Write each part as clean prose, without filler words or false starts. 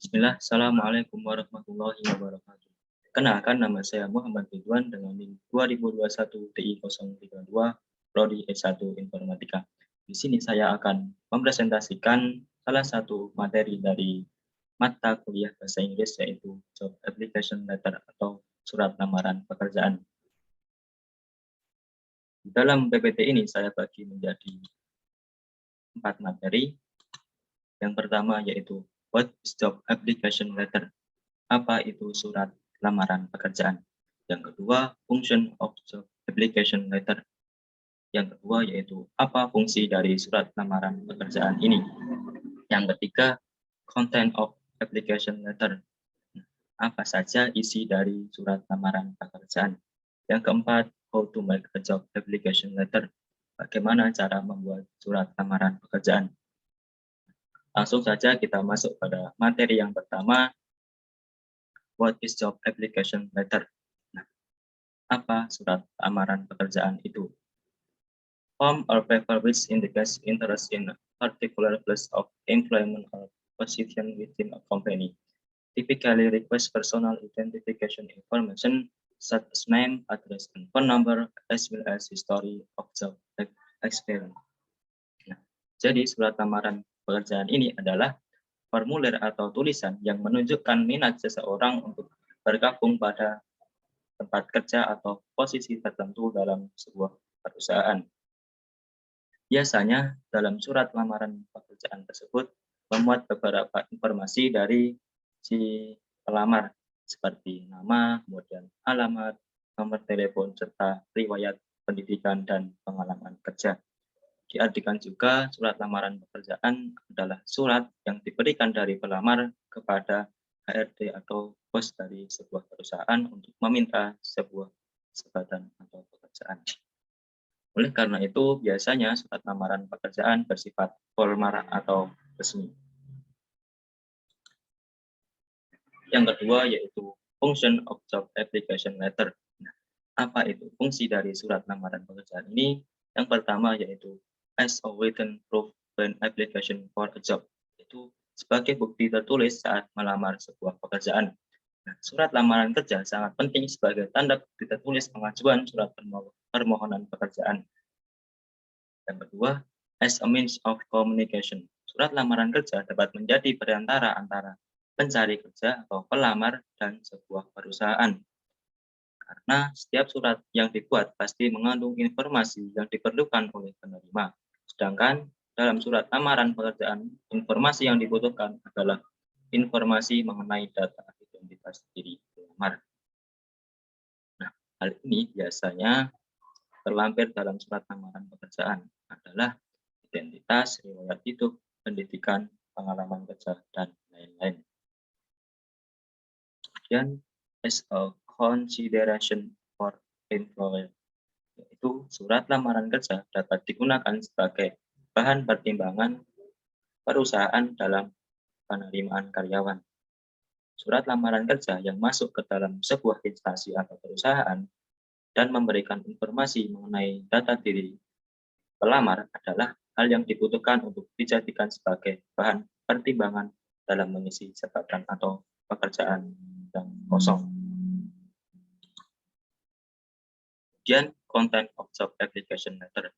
Bismillah, Assalamualaikum warahmatullahi wabarakatuh. Kenalkan, nama saya Muhammad Ridwan dengan NIM 2021 TI 032 Prodi S1 Informatika. Di sini saya akan mempresentasikan salah satu materi dari mata kuliah bahasa Inggris, yaitu Job Application Letter atau surat lamaran pekerjaan. Dalam PPT ini saya bagi menjadi 4 materi. Yang pertama yaitu What is Job Application Letter? Apa itu surat lamaran pekerjaan? Yang kedua, Function of Job Application Letter. Yang kedua yaitu apa fungsi dari surat lamaran pekerjaan ini? Yang ketiga, Content of Application Letter. Apa saja isi dari surat lamaran pekerjaan? Yang keempat, How to make a job application letter. Bagaimana cara membuat surat lamaran pekerjaan? Langsung saja kita masuk pada materi yang pertama, What is job application letter? Nah, apa surat lamaran pekerjaan itu? Form or paper which indicates interest in a particular place of employment or position within a company. Typically request personal identification information such as name, address, and phone number, as well as history of job experience. Nah, jadi surat lamaran pekerjaan ini adalah formulir atau tulisan yang menunjukkan minat seseorang untuk bergabung pada tempat kerja atau posisi tertentu dalam sebuah perusahaan. Biasanya dalam surat lamaran pekerjaan tersebut memuat beberapa informasi dari si pelamar seperti nama, kemudian alamat, nomor telepon, serta riwayat pendidikan dan pengalaman kerja. Diartikan juga surat lamaran pekerjaan adalah surat yang diberikan dari pelamar kepada HRD atau bos dari sebuah perusahaan untuk meminta sebuah jabatan atau pekerjaan. Oleh karena itu, biasanya surat lamaran pekerjaan bersifat formal atau resmi. Yang kedua yaitu Function of Job Application Letter. Nah, apa itu fungsi dari surat lamaran pekerjaan ini? Yang pertama yaitu as a written proof when application for a job, itu sebagai bukti tertulis saat melamar sebuah pekerjaan. Nah, surat lamaran kerja sangat penting sebagai tanda bukti tertulis pengajuan surat permohonan pekerjaan. Yang kedua, as a means of communication. Surat lamaran kerja dapat menjadi perantara antara pencari kerja atau pelamar dan sebuah perusahaan. Karena setiap surat yang dibuat pasti mengandung informasi yang diperlukan oleh penerima. Sedangkan dalam surat lamaran pekerjaan, informasi yang dibutuhkan adalah informasi mengenai data identitas diri pelamar. Nah, hal ini biasanya terlampir dalam surat lamaran pekerjaan adalah identitas, riwayat hidup, pendidikan, pengalaman kerja, dan lain-lain. Kemudian, as a consideration for employer, yaitu surat lamaran kerja dapat digunakan sebagai bahan pertimbangan perusahaan dalam penerimaan karyawan. Surat lamaran kerja yang masuk ke dalam sebuah instansi atau perusahaan dan memberikan informasi mengenai data diri pelamar adalah hal yang dibutuhkan untuk dijadikan sebagai bahan pertimbangan dalam mengisi jabatan atau pekerjaan yang kosong. Kemudian, content of job application letter.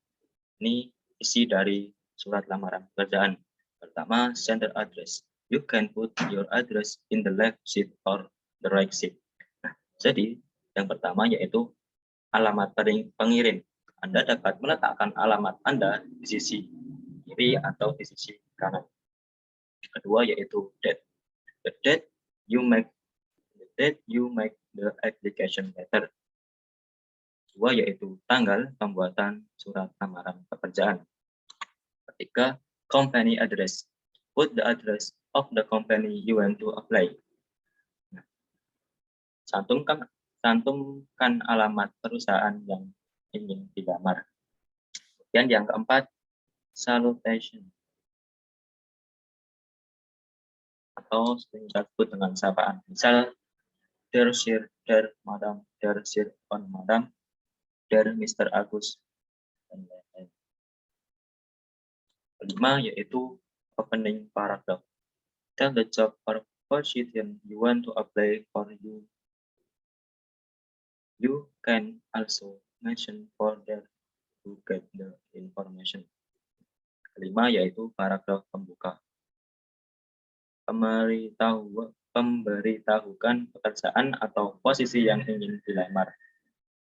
Ini isi dari surat lamaran pekerjaan. Pertama, sender address. You can put your address in the left sheet or the right sheet. Nah, jadi yang pertama yaitu alamat pengirim. Anda dapat meletakkan alamat Anda di sisi kiri atau di sisi kanan. Kedua yaitu date. The date you make the application letter. Kedua yaitu tanggal pembuatan surat lamaran pekerjaan. Ketiga, company address. Put the address of the company you want to apply. Nah, cantumkan alamat perusahaan yang ingin dilamar. Dan yang keempat, salutation, atau sering disebut dengan sapaan. Misal, dear sir, dear madam, dear sir, on madam, dear Mr. Agus, dan lain-lain. Kelima yaitu opening paragraph. Tell the job or position you want to apply for, you can also mention further to get the information. Kelima yaitu paragraf pembuka. Pemberitahukan pekerjaan atau posisi yang ingin dilamar.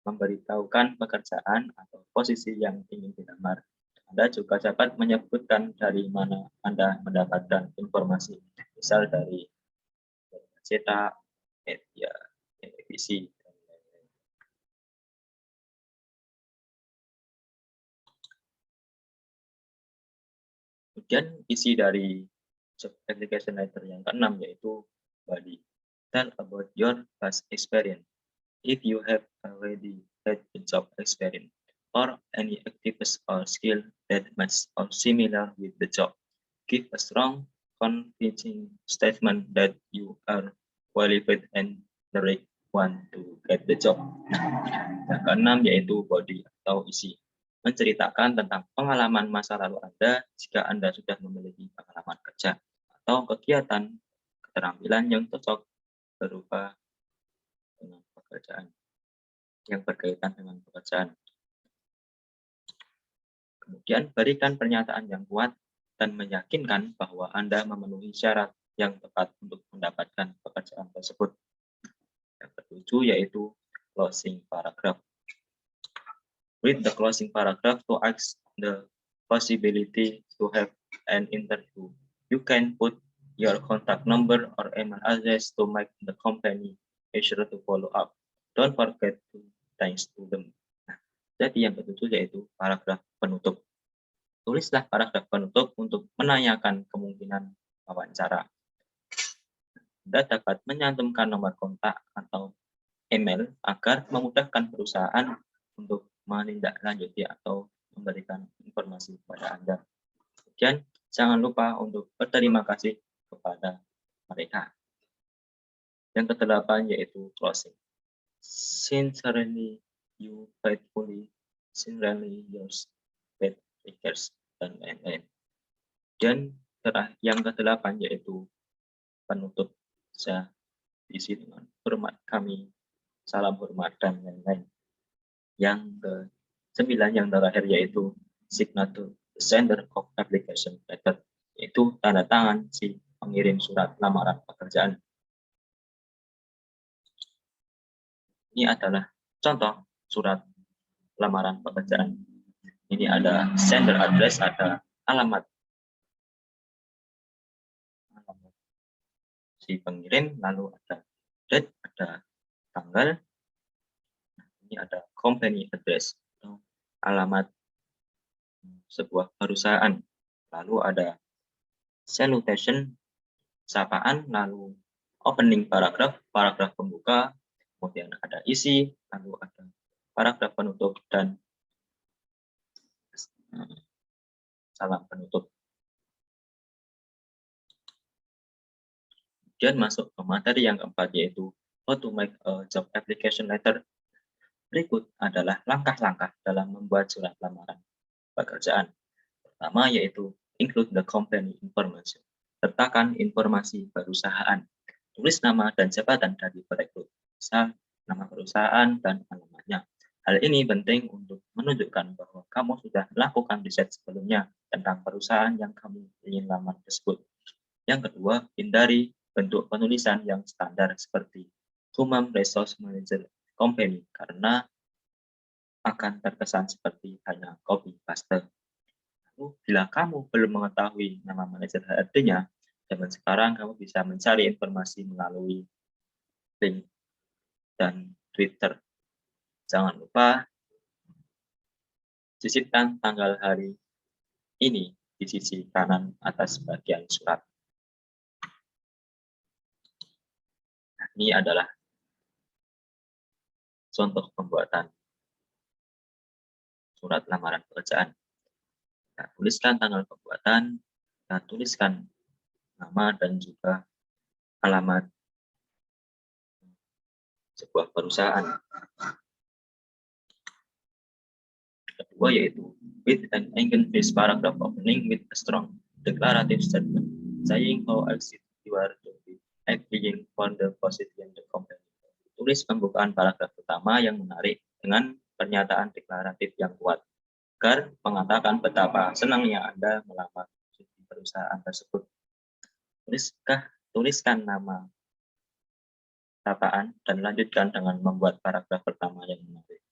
Memberitahukan pekerjaan atau posisi yang ingin dilamar. Anda juga dapat menyebutkan dari mana Anda mendapatkan informasi, misal dari cetak, media, televisi, dan lain-lain. Kemudian isi dari job application letter yang keenam yaitu body. Tell about your past experience. If you have already had a job experience or any activities or skill that match or similar with the job, give a strong, convincing statement that you are qualified and the right one to get the job. Yang keenam yaitu body atau isi. Menceritakan tentang pengalaman masa lalu Anda jika Anda sudah memiliki pengalaman kerja atau kegiatan keterampilan yang cocok berupa dengan pekerjaan, yang berkaitan dengan pekerjaan. Kemudian berikan pernyataan yang kuat dan meyakinkan bahwa Anda memenuhi syarat yang tepat untuk mendapatkan pekerjaan tersebut. Yang ketujuh yaitu closing paragraph. Read the closing paragraph to ask the possibility to have an interview. You can put your contact number or email address to make the company sure to follow up. Don't forget to thanks to them. Nah, jadi yang ketujuh yaitu paragraf penutup. Tulislah paragraf penutup untuk menanyakan kemungkinan wawancara. Anda dapat menyantumkan nomor kontak atau email agar memudahkan perusahaan untuk menindaklanjuti atau memberikan informasi kepada Anda. Kemudian jangan lupa untuk berterima kasih kepada mereka. Yang kedelapan yaitu closing. Sincerely, you faithfully, sincerely yours, faith figures, dan lain-lain. Dan yang kedelapan yaitu penutup. Saya isi dengan hormat kami, salam hormat, dan lain-lain. Yang ke-9 yang terakhir yaitu signature the sender of application letter, yaitu tanda tangan si pengirim surat lamaran pekerjaan. Ini adalah contoh surat lamaran pekerjaan. Ini ada sender address, ada alamat si pengirim, lalu ada date, ada tanggal. Ini ada company address atau alamat sebuah perusahaan. Lalu ada salutation, sapaan, lalu opening paragraph, paragraf pembuka, kemudian ada isi, lalu ada paragraf penutup, dan salam penutup. Kemudian masuk ke materi yang keempat yaitu how to make a job application letter. Berikut adalah langkah-langkah dalam membuat surat lamaran pekerjaan. Pertama yaitu include the company information. Sertakan informasi perusahaan. Tulis nama dan jabatan dari perekrut, misal nama perusahaan dan alamatnya. Hal ini penting untuk menunjukkan bahwa kamu sudah melakukan riset sebelumnya tentang perusahaan yang kamu ingin lamar tersebut. Yang kedua, hindari bentuk penulisan yang standar seperti Human Resource Manager Company karena akan terkesan seperti hanya copy paste. Lalu, bila kamu belum mengetahui nama manajer HRD-nya, zaman sekarang kamu bisa mencari informasi melalui link dan Twitter. Jangan lupa sisipkan tanggal hari ini di sisi kanan atas bagian surat. Nah, ini adalah contoh pembuatan surat lamaran pekerjaan. Nah, tuliskan tanggal pembuatan, nah, tuliskan nama dan juga alamat sebuah perusahaan. Kedua yaitu with an engaged paragraph opening with a strong declarative statement saying how excited you are to be agreeing for the position the company. Tulis pembukaan paragraf pertama yang menarik dengan pernyataan deklaratif yang kuat, agar mengatakan betapa senangnya Anda melamar di perusahaan tersebut. Tuliskan nama sapaan dan lanjutkan dengan membuat paragraf pertama yang menarik.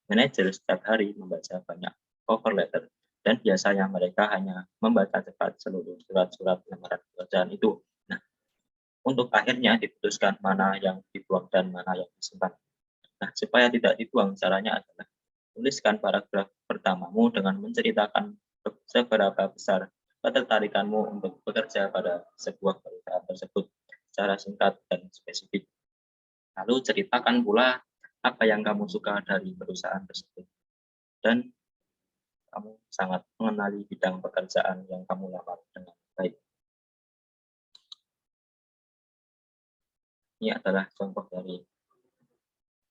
Manajer setiap hari membaca banyak cover letter, dan biasanya mereka hanya membaca cepat seluruh surat-surat lamaran pekerjaan itu. Nah, untuk akhirnya diputuskan mana yang dibuang dan mana yang disimpan. Nah, supaya tidak dibuang, caranya adalah tuliskan paragraf pertamamu dengan menceritakan seberapa besar ketertarikanmu untuk bekerja pada sebuah perusahaan tersebut secara singkat dan spesifik. Lalu ceritakan pula apa yang kamu suka dari perusahaan tersebut, dan kamu sangat mengenali bidang pekerjaan yang kamu lamar dengan baik. Ini adalah contoh dari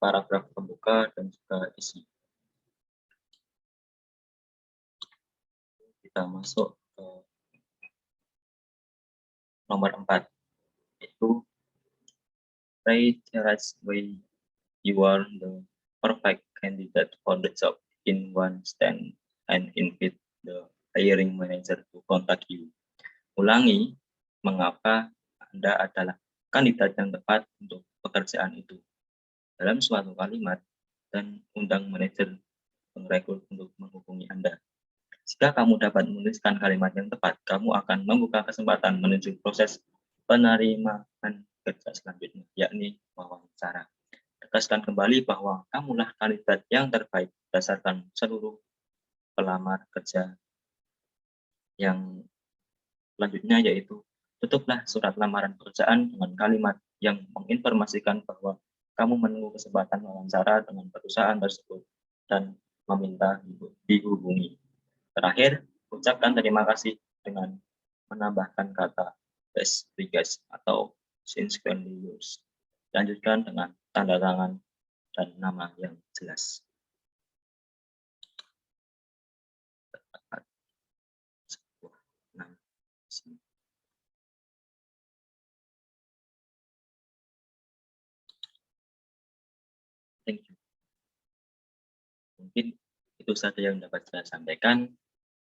paragraf pembuka dan juga isi. Kita masuk ke nomor 4, yaitu prioritize why you are the perfect candidate for the job in one stand and invite the hiring manager to contact you. Ulangi mengapa Anda adalah kandidat yang tepat untuk pekerjaan itu dalam suatu kalimat, dan undang manajer pengrekrut untuk menghubungi Anda. Jika kamu dapat menuliskan kalimat yang tepat, kamu akan membuka kesempatan menuju proses penerimaan kerja selanjutnya, yakni wawancara. Tegaskan kembali bahwa kamulah kandidat yang terbaik berdasarkan seluruh pelamar kerja. Yang selanjutnya yaitu tutuplah surat lamaran pekerjaan dengan kalimat yang menginformasikan bahwa kamu menunggu kesempatan wawancara dengan perusahaan tersebut dan meminta dihubungi. Terakhir, ucapkan terima kasih dengan menambahkan kata best regards atau sincerely yours. Lanjutkan dengan tanda tangan dan nama yang jelas. Thank you. Mungkin itu saja yang dapat saya sampaikan.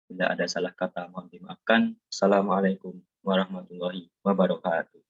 Bila ada salah kata, mohon dimaafkan. Assalamualaikum warahmatullahi wabarakatuh.